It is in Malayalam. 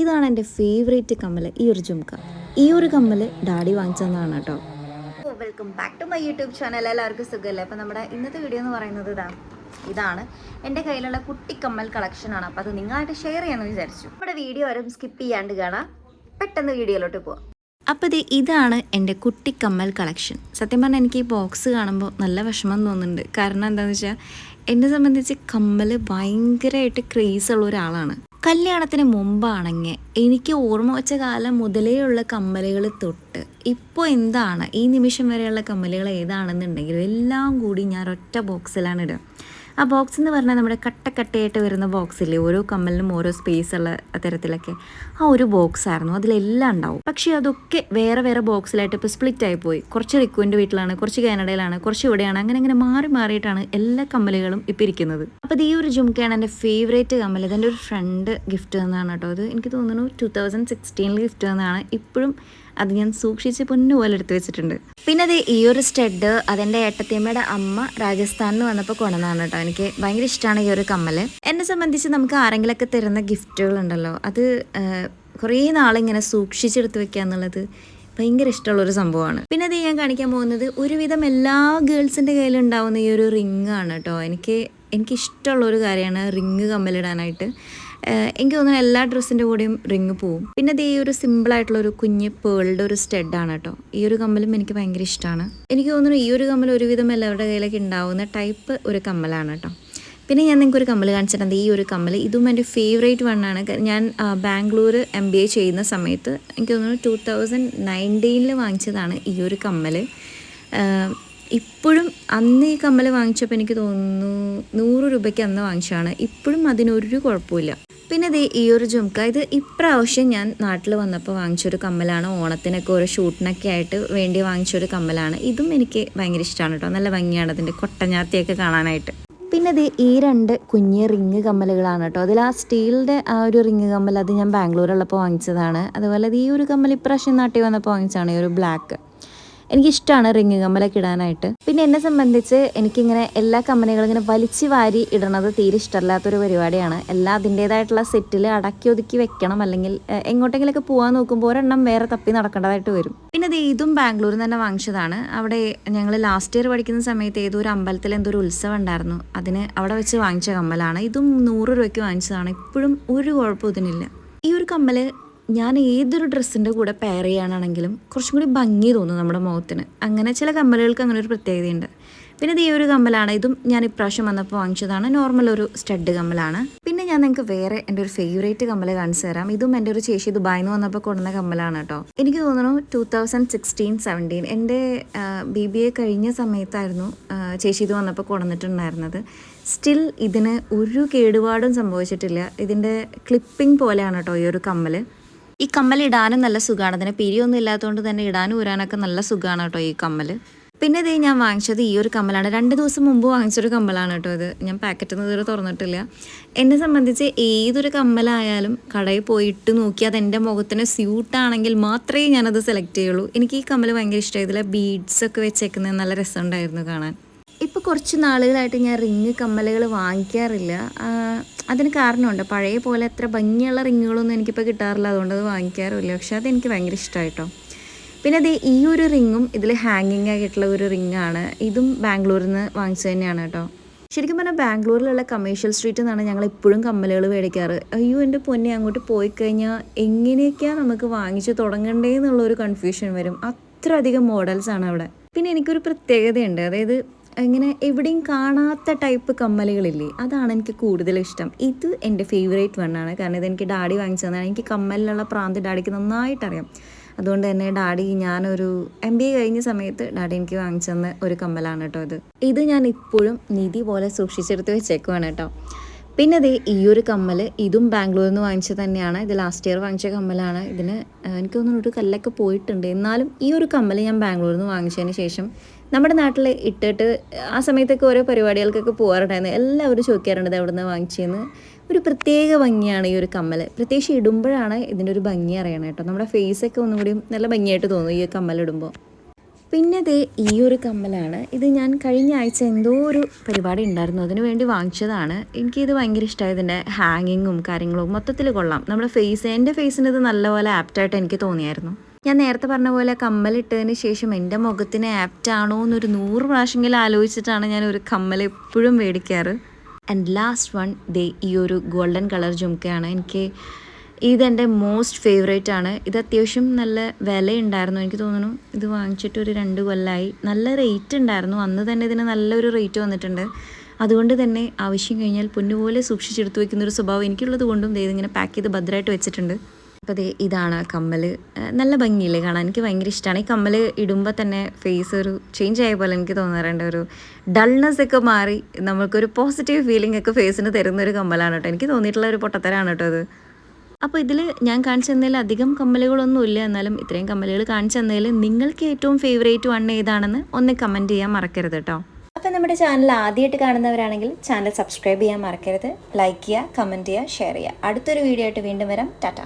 ഇതാണ് എൻ്റെ ഫേവറേറ്റ് കമ്മൽ, ഈ ഒരു ജുംക്ക. ഈ ഒരു കമ്മൽ ഡാഡി വാങ്ങിച്ചതാണ് കേട്ടോ. Welcome back to my YouTube channel. എല്ലാവർക്കും സുഖമല്ലേ? അപ്പോൾ നമ്മുടെ ഇന്നത്തെ വീഡിയോ എന്ന് പറയുന്നത് ഇതാണ് എൻ്റെ കയ്യിലുള്ള കുട്ടിക്കമ്മൽ കളക്ഷനാണ്. അപ്പോൾ അത് നിങ്ങളായിട്ട് ഷെയർ ചെയ്യാമെന്ന് വിചാരിച്ചു. നമ്മുടെ വീഡിയോ ആരും സ്കിപ്പ് ചെയ്യാണ്ട് കാണാം. പെട്ടെന്ന് വീഡിയോയിലോട്ട് പോവാം. അപ്പോൾ ഇതാണ് എൻ്റെ കുട്ടിക്കമ്മൽ കളക്ഷൻ. സത്യം പറഞ്ഞാൽ എനിക്ക് ഈ ബോക്സ് കാണുമ്പോൾ നല്ല വിഷമം തോന്നുന്നുണ്ട്. കാരണം എന്താണെന്ന് വെച്ചാൽ എന്നെ സംബന്ധിച്ച് കമ്മൽ ഭയങ്കരമായിട്ട് ക്രേസുള്ള ഒരാളാണ്. കല്യാണത്തിന് മുമ്പാണെങ്കിൽ എനിക്ക് ഓർമ്മ വെച്ച കാലം മുതലേ ഉള്ള കമ്മലുകൾ തൊട്ട് ഇപ്പോൾ എന്താണ് ഈ നിമിഷം വരെയുള്ള കമ്മലുകൾ ഏതാണെന്നുണ്ടെങ്കിലും എല്ലാം കൂടി ഞാൻ ഒറ്റ ബോക്സിലാണ് ഇടുക. ആ ബോക്സ് എന്ന് പറഞ്ഞാൽ നമ്മുടെ കട്ടക്കട്ടയായിട്ട് വരുന്ന ബോക്സില്ലേ, ഓരോ കമ്മലിനും ഓരോ സ്പേസ് ഉള്ള തരത്തിലൊക്കെ ആ ഒരു ബോക്സ് ആയിരുന്നു. അതിലെല്ലാം ഉണ്ടാവും. പക്ഷേ അതൊക്കെ വേറെ വേറെ ബോക്സിലായിട്ട് ഇപ്പോൾ സ്പ്ലിറ്റ് ആയി പോയി. കുറച്ച് റിക്കുവിൻ്റെ വീട്ടിലാണ്, കുറച്ച് കാനഡയിലാണ്, കുറച്ച് ഇവിടെയാണ്. അങ്ങനെ മാറി മാറിയിട്ടാണ് എല്ലാ കമ്മലുകളും ഇപ്പോൾ ഇരിക്കുന്നത്. അപ്പോൾ ഈ ഒരു ജുംക്കയാണ് എൻ്റെ ഫേവറേറ്റ് കമ്മൽ. ഇതെൻ്റെ ഒരു ഫ്രണ്ട് ഗിഫ്റ്റ് തന്നതാണ് കേട്ടോ. അത് എനിക്ക് തോന്നുന്നു 2016 ഗിഫ്റ്റ് തന്നതാണ്. ഇപ്പോഴും അത് ഞാൻ സൂക്ഷിച്ച് പൊന്നുപോലെ എടുത്ത് വെച്ചിട്ടുണ്ട്. പിന്നെ അത് ഈ ഒരു സ്റ്റഡ് അതെൻ്റെ ഏട്ടത്തിയമ്മയുടെ അമ്മ രാജസ്ഥാനിൽ നിന്ന് വന്നപ്പോൾ കൊണ്ടുവന്നതാണ് കേട്ടോ. എനിക്ക് ഭയങ്കര ഇഷ്ടമാണ് ഈ ഒരു കമ്മൽ. എന്നെ സംബന്ധിച്ച് നമുക്ക് ആരെങ്കിലുമൊക്കെ തരുന്ന ഗിഫ്റ്റുകളുണ്ടല്ലോ, അത് കുറേ നാളിങ്ങനെ സൂക്ഷിച്ചെടുത്ത് വെക്കുക എന്നുള്ളത് ഭയങ്കര ഇഷ്ടമുള്ളൊരു സംഭവമാണ്. പിന്നെ അത് ഞാൻ കാണിക്കാൻ പോകുന്നത് ഒരുവിധം എല്ലാ ഗേൾസിൻ്റെ കയ്യിലുണ്ടാവുന്ന ഈ ഒരു റിങ് ആണ് കേട്ടോ. എനിക്കിഷ്ടമുള്ളൊരു കാര്യമാണ് റിങ് കമ്മലിടാനായിട്ട്. എനിക്ക് തോന്നുന്നു എല്ലാ ഡ്രസ്സിൻ്റെ കൂടെയും റിങ് പോവും. പിന്നെ ഇത് ഈ ഒരു സിമ്പിളായിട്ടുള്ളൊരു കുഞ്ഞ് പേളുടെ ഒരു സ്റ്റഡാണ് കേട്ടോ. ഈ ഒരു കമ്മലും എനിക്ക് ഭയങ്കര ഇഷ്ടമാണ്. എനിക്ക് തോന്നുന്നു ഈ ഒരു കമ്മൽ ഒരുവിധം എല്ലാവരുടെ കയ്യിലേക്ക് ഉണ്ടാവുന്ന ടൈപ്പ് ഒരു കമ്മലാണ് കേട്ടോ. പിന്നെ ഞാൻ നിങ്ങൾക്ക് ഒരു കമ്മൽ കാണിച്ചിട്ടുണ്ട്. ഈ ഒരു കമ്മൽ ഇതും എൻ്റെ ഫേവറേറ്റ് വണ്ണാണ്. ഞാൻ ബാംഗ്ലൂർ MBA ചെയ്യുന്ന സമയത്ത് എനിക്ക് തോന്നുന്നു 2019 വാങ്ങിച്ചതാണ് ഈ ഒരു കമ്മൽ. ഇപ്പോഴും അന്ന് ഈ കമ്മൽ വാങ്ങിച്ചപ്പോൾ എനിക്ക് തോന്നുന്നു 100 രൂപയ്ക്ക് അന്ന് വാങ്ങിച്ചതാണ്. ഇപ്പോഴും അതിനൊരു കുഴപ്പമില്ല. പിന്നെ ഈ ഒരു ജുംക്ക, ഇത് ഇപ്രാവശ്യം ഞാൻ നാട്ടിൽ വന്നപ്പോൾ വാങ്ങിച്ചൊരു കമ്മലാണ്. ഓണത്തിനൊക്കെ ഓരോ ഷൂട്ടിനൊക്കെ ആയിട്ട് വേണ്ടി വാങ്ങിച്ചൊരു കമ്മലാണ്. ഇതും എനിക്ക് ഭയങ്കര ഇഷ്ടമാണ് കേട്ടോ. നല്ല ഭംഗിയാണ് അതിൻ്റെ കൊട്ടഞ്ഞാത്തിയൊക്കെ കാണാനായിട്ട്. പിന്നെ ഈ 2 കുഞ്ഞ് റിങ് കമ്മലുകളാണ് കേട്ടോ. അതിൽ ആ സ്റ്റീലിൻ്റെ ആ ഒരു റിങ് കമ്മൽ അത് ഞാൻ ബാംഗ്ലൂരുള്ളപ്പോൾ വാങ്ങിച്ചതാണ്. അതുപോലെ ഈ ഒരു കമ്മൽ ഇപ്രാവശ്യം നാട്ടിൽ വന്നപ്പോൾ വാങ്ങിച്ചതാണ്, ഈ ഒരു ബ്ലാക്ക്. എനിക്കിഷ്ടമാണ് റിങ് കമ്മലൊക്കെ ഇടാനായിട്ട്. പിന്നെ എന്നെ സംബന്ധിച്ച് എനിക്കിങ്ങനെ എല്ലാ കമ്മലുകളും ഇങ്ങനെ വലിച്ചു വാരി ഇടണത് തീരെ ഇഷ്ടമല്ലാത്തൊരു പരിപാടിയാണ്. എല്ലാം അതിൻ്റേതായിട്ടുള്ള സെറ്റിൽ അടക്കി ഒതുക്കി വെക്കണം, അല്ലെങ്കിൽ എങ്ങോട്ടെങ്കിലൊക്കെ പോകാൻ നോക്കുമ്പോൾ ഒരെണ്ണം വേറെ തപ്പി നടക്കേണ്ടതായിട്ട് വരും. പിന്നെ ഇതും ബാംഗ്ലൂരിൽ നിന്ന് തന്നെ വാങ്ങിച്ചതാണ്. അവിടെ ഞങ്ങൾ ലാസ്റ്റ് ഇയർ പഠിക്കുന്ന സമയത്ത് ഏതോ ഒരു അമ്പലത്തിൽ എന്തോ ഒരു ഉത്സവം ഉണ്ടായിരുന്നു, അതിന് അവിടെ വെച്ച് വാങ്ങിച്ച കമ്മലാണ്. ഇതും 100 രൂപയ്ക്ക് വാങ്ങിച്ചതാണ്. ഇപ്പോഴും ഒരു കുഴപ്പം ഇതിനില്ല. ഈ ഒരു കമ്മൽ ഞാൻ ഏതൊരു ഡ്രസ്സിൻ്റെ കൂടെ പെയർ ചെയ്യാനാണെങ്കിലും കുറച്ചും കൂടി ഭംഗി തോന്നും നമ്മുടെ മുഖത്തിന്. അങ്ങനെ ചില കമ്മലുകൾക്ക് അങ്ങനെ ഒരു പ്രത്യേകതയുണ്ട്. പിന്നെ ഈ ഒരു കമ്മലാണ്. ഇതും ഞാൻ ഇപ്രാവശ്യം വന്നപ്പോൾ വാങ്ങിച്ചതാണ്. നോർമൽ ഒരു സ്റ്റഡ് കമ്മലാണ്. പിന്നെ ഞാൻ നിങ്ങൾക്ക് വേറെ എൻ്റെ ഒരു ഫേവറേറ്റ് കമ്മൽ കാണിച്ചു തരാം. ഇതും എൻ്റെ ഒരു ചേച്ചി ദുബായിൽ നിന്ന് വന്നപ്പോൾ കൊണ്ടുവന്ന കമ്മലാണ് കേട്ടോ. എനിക്ക് തോന്നുന്നു 2016-17 എൻ്റെ BBA കഴിഞ്ഞ സമയത്തായിരുന്നു ചേച്ചി ഇത് വന്നപ്പോൾ കൊണ്ടുവന്നിട്ടുണ്ടായിരുന്നത്. സ്റ്റിൽ ഇതിന് ഒരു കേടുപാടും സംഭവിച്ചിട്ടില്ല. ഇതിൻ്റെ ക്ലിപ്പിംഗ് പോലെയാണ് കേട്ടോ ഈ ഒരു കമ്മൽ. ഈ കമ്മൽ ഇടാനും നല്ല സുഖമാണ്. അതിന് പിരിയൊന്നും ഇല്ലാത്തതുകൊണ്ട് തന്നെ ഇടാനും ഊരാനൊക്കെ നല്ല സുഖമാണ് കേട്ടോ ഈ കമ്മൽ. പിന്നെ ഞാൻ വാങ്ങിച്ചത് ഈ ഒരു കമ്മലാണ്. 2 ദിവസം മുമ്പ് വാങ്ങിച്ചൊരു കമ്മലാണ് കേട്ടോ ഇത്. ഞാൻ പാക്കറ്റിൽ നിന്ന് ഇതുവരെ തുറന്നിട്ടില്ല. എന്നെ സംബന്ധിച്ച് ഏതൊരു കമ്മലായാലും കടയിൽ പോയിട്ട് നോക്കി അതെൻ്റെ മുഖത്തിന് സ്യൂട്ടാണെങ്കിൽ മാത്രമേ ഞാനത് സെലക്ട് ചെയ്യുള്ളൂ. എനിക്ക് ഈ കമ്മൽ ഭയങ്കര ഇഷ്ടമായി. ഇതിലെ ബീഡ്സൊക്കെ വെച്ചേക്കുന്നത് നല്ല രസമുണ്ടായിരുന്നു കാണാൻ. ഇപ്പോൾ കുറച്ച് നാളുകളായിട്ട് ഞാൻ റിങ് കമ്മലുകൾ വാങ്ങിക്കാറില്ല. അതിന് കാരണമുണ്ട്. പഴയ പോലെ അത്ര ഭംഗിയുള്ള റിങ്ങുകളൊന്നും എനിക്കിപ്പോൾ കിട്ടാറില്ല, അതുകൊണ്ട് അത് വാങ്ങിക്കാറുമില്ല. പക്ഷേ അതെനിക്ക് ഭയങ്കര ഇഷ്ടമായിട്ടോ. പിന്നെ ഈ ഒരു റിങ്ങും ഇതിൽ ഹാങ്ങിങ് ആയിട്ടുള്ള ഒരു റിങ്ങാണ്. ഇതും ബാംഗ്ലൂരിൽ നിന്ന് വാങ്ങിച്ചത് തന്നെയാണ് കേട്ടോ. ശരിക്കും പറഞ്ഞാൽ ബാംഗ്ലൂരിലുള്ള കമേഴ്ഷ്യൽ സ്ട്രീറ്റിൽ നിന്നാണ് ഞങ്ങൾ ഇപ്പോഴും കമ്മലുകൾ മേടിക്കാറ്. അയ്യോ എൻ്റെ പൊന്നെ, അങ്ങോട്ട് പോയി കഴിഞ്ഞാൽ എങ്ങനെയൊക്കെയാണ് നമുക്ക് വാങ്ങിച്ച് തുടങ്ങണ്ടേ എന്നുള്ളൊരു കൺഫ്യൂഷൻ വരും. അത്രയധികം മോഡൽസാണ് അവിടെ. പിന്നെ എനിക്കൊരു പ്രത്യേകതയുണ്ട്. അതായത് ഇങ്ങനെ എവിടെയും കാണാത്ത ടൈപ്പ് കമ്മലുകളില്ലേ, അതാണ് എനിക്ക് കൂടുതൽ ഇഷ്ടം. ഇത് എൻ്റെ ഫേവറേറ്റ് വണ്ണാണ്. കാരണം ഇതെനിക്ക് ഡാഡി വാങ്ങിച്ചു തന്നതാണ്. എനിക്ക് കമ്മലിലുള്ള പ്രാന്ത് ഡാഡിക്ക് നന്നായിട്ടറിയാം. അതുകൊണ്ട് തന്നെ ഡാഡി, ഞാനൊരു MBA കഴിഞ്ഞ സമയത്ത് ഡാഡി എനിക്ക് വാങ്ങിച്ചു തന്ന ഒരു കമ്മലാണ് കേട്ടോ ഇത് ഞാൻ ഇപ്പോഴും നിധി പോലെ സൂക്ഷിച്ചെടുത്ത് വെച്ചേക്കുവാണ് കേട്ടോ. പിന്നെ ഈ ഒരു കമ്മൽ ഇതും ബാംഗ്ലൂരിൽ നിന്ന് വാങ്ങിച്ചത് തന്നെയാണ്. ഇത് ലാസ്റ്റ് ഇയർ വാങ്ങിച്ച കമ്മലാണ്. ഇതിന് എനിക്ക് തോന്നുന്നു ഒരു കല്ലൊക്കെ പോയിട്ടുണ്ട്. എന്നാലും ഈ ഒരു കമ്മൽ ഞാൻ ബാംഗ്ലൂരിൽ നിന്ന് വാങ്ങിച്ചതിന് ശേഷം നമ്മുടെ നാട്ടിൽ ഇട്ടിട്ട് ആ സമയത്തൊക്കെ ഓരോ പരിപാടികൾക്കൊക്കെ പോകാറുണ്ടായിരുന്നു. എല്ലാവരും ചോദിക്കാറുണ്ട് എവിടെ നിന്ന് വാങ്ങിച്ചതെന്ന്. ഒരു പ്രത്യേക ഭംഗിയാണ് ഈ ഒരു കമ്മൽ. പ്രത്യേകിച്ച് ഇടുമ്പോഴാണ് ഇതിൻ്റെ ഒരു ഭംഗി അറിയണം കേട്ടോ. നമ്മുടെ ഫേസൊക്കെ ഒന്നും കൂടി നല്ല ഭംഗിയായിട്ട് തോന്നും ഈ കമ്മൽ ഇടുമ്പോൾ. പിന്നെ ദേ ഈ ഒരു കമ്മലാണ്. ഇത് ഞാൻ കഴിഞ്ഞ ആഴ്ച എന്തോ ഒരു പരിപാടി ഉണ്ടായിരുന്നു, അതിന് വേണ്ടി വാങ്ങിച്ചതാണ്. എനിക്കിത് ഭയങ്കര ഇഷ്ടമായി. ഇതിൻ്റെ ഹാങ്ങിങ്ങും കാര്യങ്ങളും മൊത്തത്തിൽ കൊള്ളാം. നമ്മുടെ എൻ്റെ ഫേസിന് ഇത് നല്ലപോലെ ആപ്റ്റായിട്ട് എനിക്ക് തോന്നിയായിരുന്നു. ഞാൻ നേരത്തെ പറഞ്ഞ പോലെ കമ്മലിട്ടതിന് ശേഷം എൻ്റെ മുഖത്തിന് ആപ്റ്റാണോ എന്നൊരു 100 പ്രാവശ്യമെങ്കിലും ആലോചിച്ചിട്ടാണ് ഞാൻ ഒരു കമ്മൽ എപ്പോഴും മേടിക്കാറ്. ആൻഡ് ലാസ്റ്റ് വൺ ദേ ഈ ഒരു ഗോൾഡൻ കളർ ജുംക്കയാണ്. ഇതെൻ്റെ മോസ്റ്റ് ഫേവറേറ്റ് ആണ്. ഇത് അത്യാവശ്യം നല്ല വിലയുണ്ടായിരുന്നു. എനിക്ക് തോന്നുന്നു ഇത് വാങ്ങിച്ചിട്ട് ഒരു 2 കൊല്ലമായി. നല്ല റേറ്റ് ഉണ്ടായിരുന്നു അന്ന് തന്നെ. ഇതിന് നല്ലൊരു റേറ്റ് വന്നിട്ടുണ്ട്. അതുകൊണ്ട് തന്നെ ആവശ്യം കഴിഞ്ഞാൽ പൊന്നുപോലെ സൂക്ഷിച്ചെടുത്ത് വയ്ക്കുന്നൊരു സ്വഭാവം എനിക്കുള്ളത് കൊണ്ടും ഇതിങ്ങനെ പാക്ക് ചെയ്ത് ഭദ്രമായിട്ട് വെച്ചിട്ടുണ്ട്. അപ്പോൾ ഇതാണ് കമ്മൽ. നല്ല ഭംഗിയില്ലേ കാണാൻ? എനിക്ക് ഭയങ്കര ഇഷ്ടമാണ്. ഈ കമ്മൽ ഇടുമ്പോൾ തന്നെ ഫേസ് ഒരു ചേഞ്ച് ആയ പോലെ എനിക്ക് തോന്നാറുണ്ട്. ഒരു ഡൾനെസ് ഒക്കെ മാറി നമുക്കൊരു പോസിറ്റീവ് ഫീലിംഗ് ഒക്കെ ഫേസിന് തരുന്നൊരു കമ്മലാണ് കേട്ടോ. എനിക്ക് തോന്നിയിട്ടുള്ള ഒരു പൊട്ടത്തരാണ് കേട്ടോ അത്. അപ്പോൾ ഇതിൽ ഞാൻ കാണിച്ചു തന്നതിൽ അധികം കമ്മലുകളൊന്നുമില്ല, എന്നാലും ഇത്രയും കമ്മലുകൾ കാണിച്ചു തന്നതിൽ നിങ്ങൾക്ക് ഏറ്റവും ഫേവറേറ്റ് വൺ ഏതാണെന്ന് ഒന്ന് കമൻറ്റ് ചെയ്യാൻ മറക്കരുത് കേട്ടോ. അപ്പോൾ നമ്മുടെ ചാനൽ ആദ്യമായിട്ട് കാണുന്നവരാണെങ്കിൽ ചാനൽ സബ്സ്ക്രൈബ് ചെയ്യാൻ മറക്കരുത്. ലൈക്ക് ചെയ്യുക, കമൻറ്റ് ചെയ്യുക, ഷെയർ ചെയ്യുക. അടുത്തൊരു വീഡിയോ ആയിട്ട് വീണ്ടും വരാം. ടാറ്റ.